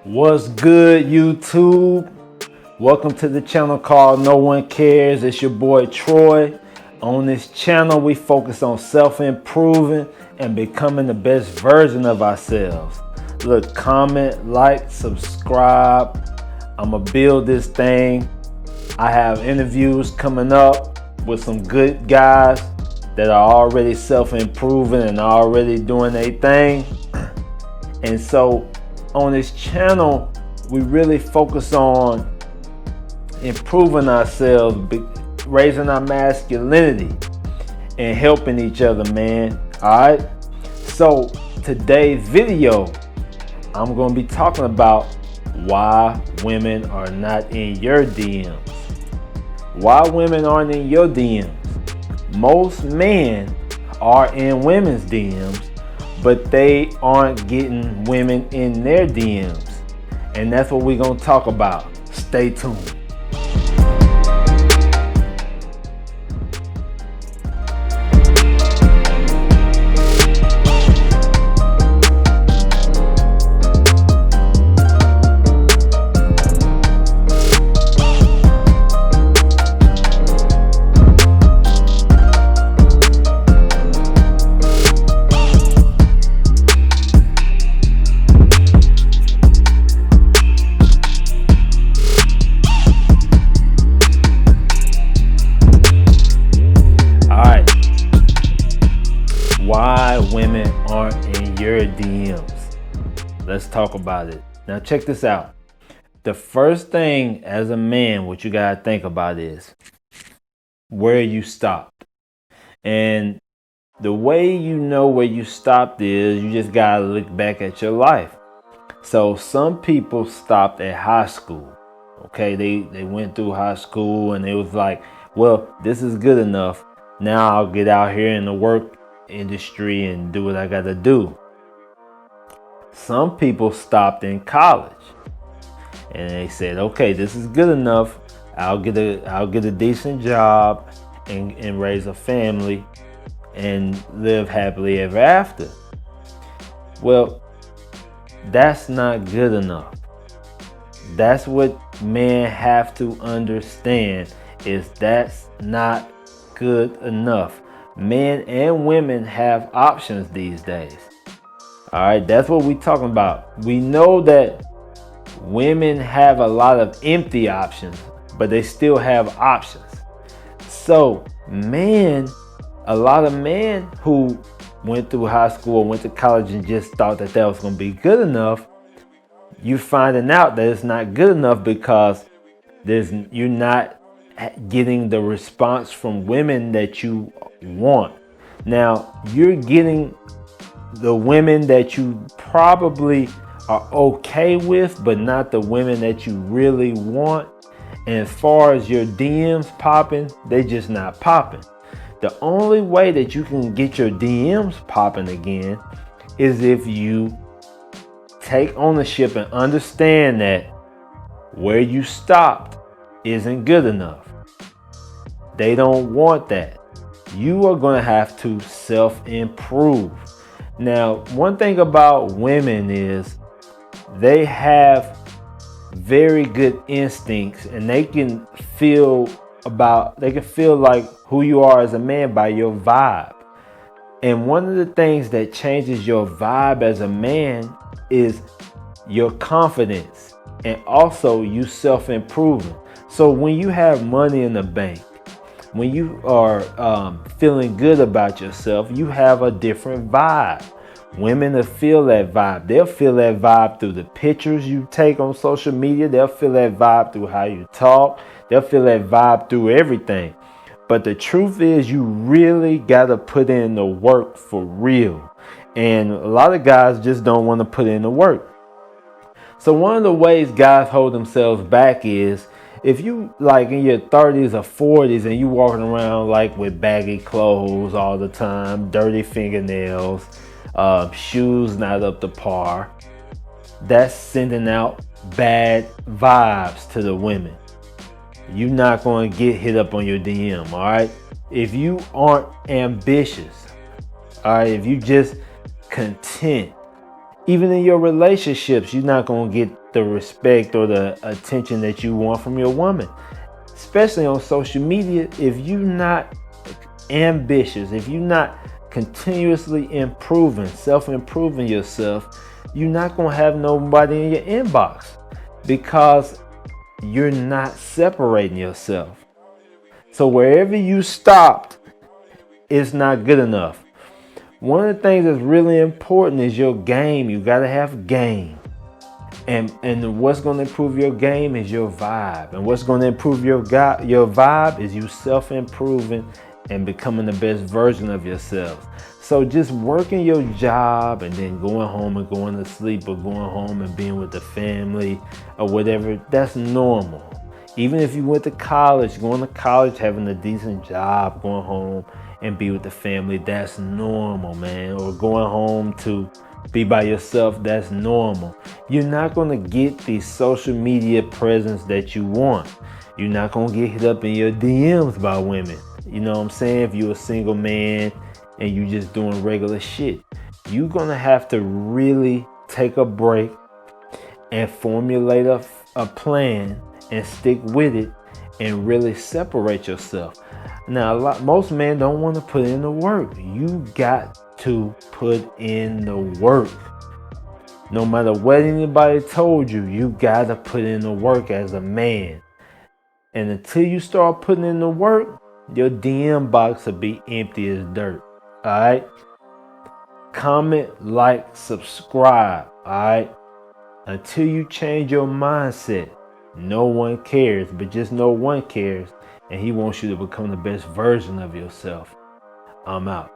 What's good, YouTube? Welcome to the channel called No One Cares. It's your boy Troy. On this channel, we focus on self-improving and becoming the best version of ourselves. Look, comment, like, subscribe. I'ma build this thing. I have interviews coming up with some good guys that are already self-improving and already doing their thing. And so on this channel, we really focus on improving ourselves, raising our masculinity, and helping each other, man. All right. So today's video, I'm going to be talking about why women are not in your DMs. Why women aren't in your DMs. Most men are in women's DMs, but they aren't getting women in their DMs. And that's what we're going to talk about. Stay tuned. Why women aren't in your DMs. Let's talk about it. Now check this out. The first thing as a man, what you gotta think about is where you stopped. And the way you know where you stopped is you just gotta look back at your life. So some people stopped at high school. Okay, they went through high school and it was like, well, this is good enough. Now I'll get out here in the work industry and do what I gotta do. Some people stopped in college and they said, okay, this is good enough. I'll get a decent job and raise a family and live happily ever after. Well, that's not good enough. That's what men have to understand, is that's not good enough. Men and women have options these days. All right, that's what we're talking about. We know that women have a lot of empty options, but they still have options. So a lot of men who went through high school or went to college and just thought that was going to be good enough, you're finding out that it's not good enough because you're not getting the response from women that you want. Now, you're getting the women that you probably are okay with, but not the women that you really want. And as far as your DMs popping, they just not popping. The only way that you can get your DMs popping again is if you take ownership and understand that where you stopped isn't good enough. They don't want that. You are going to have to self-improve. Now, one thing about women is they have very good instincts and they can feel like who you are as a man by your vibe. And one of the things that changes your vibe as a man is your confidence and also you self-improving. So when you have money in the bank, when you are feeling good about yourself, you have a different vibe. Women will feel that vibe. They'll feel that vibe through the pictures you take on social media. They'll feel that vibe through how you talk. They'll feel that vibe through everything. But the truth is, you really got to put in the work for real. And a lot of guys just don't want to put in the work. So one of the ways guys hold themselves back is, if you like in your 30s or 40s and you walking around like with baggy clothes all the time, dirty fingernails, shoes not up to par, that's sending out bad vibes to the women. You're not going to get hit up on your DM, all right? If you aren't ambitious, all right, if you just content Even in your relationships, you're not going to get the respect or the attention that you want from your woman. Especially on social media, if you're not ambitious, if you're not continuously improving, self-improving yourself, you're not going to have nobody in your inbox because you're not separating yourself. So wherever you stopped, it's not good enough. One of the things that's really important is your game. You got to have game. And what's going to improve your game is your vibe. And what's going to improve your vibe is you self-improving and becoming the best version of yourself. So just working your job and then going home and going to sleep, or going home and being with the family or whatever, that's normal. Even if you went to college, going to college, having a decent job, going home and be with the family, that's normal, man. Or going home to be by yourself, that's normal. You're not going to get the social media presence that you want. You're not going to get hit up in your DMs by women. You know what I'm saying? If you're a single man and you just doing regular shit, you're going to have to really take a break and formulate a plan and stick with it and really separate yourself. Now, most men don't want to put in the work. You got to put in the work. No matter what anybody told you, you got to put in the work as a man. And until you start putting in the work, your DM box will be empty as dirt. All right? Comment, like, subscribe. All right? Until you change your mindset, no one cares, but just know one cares, and he wants you to become the best version of yourself. I'm out.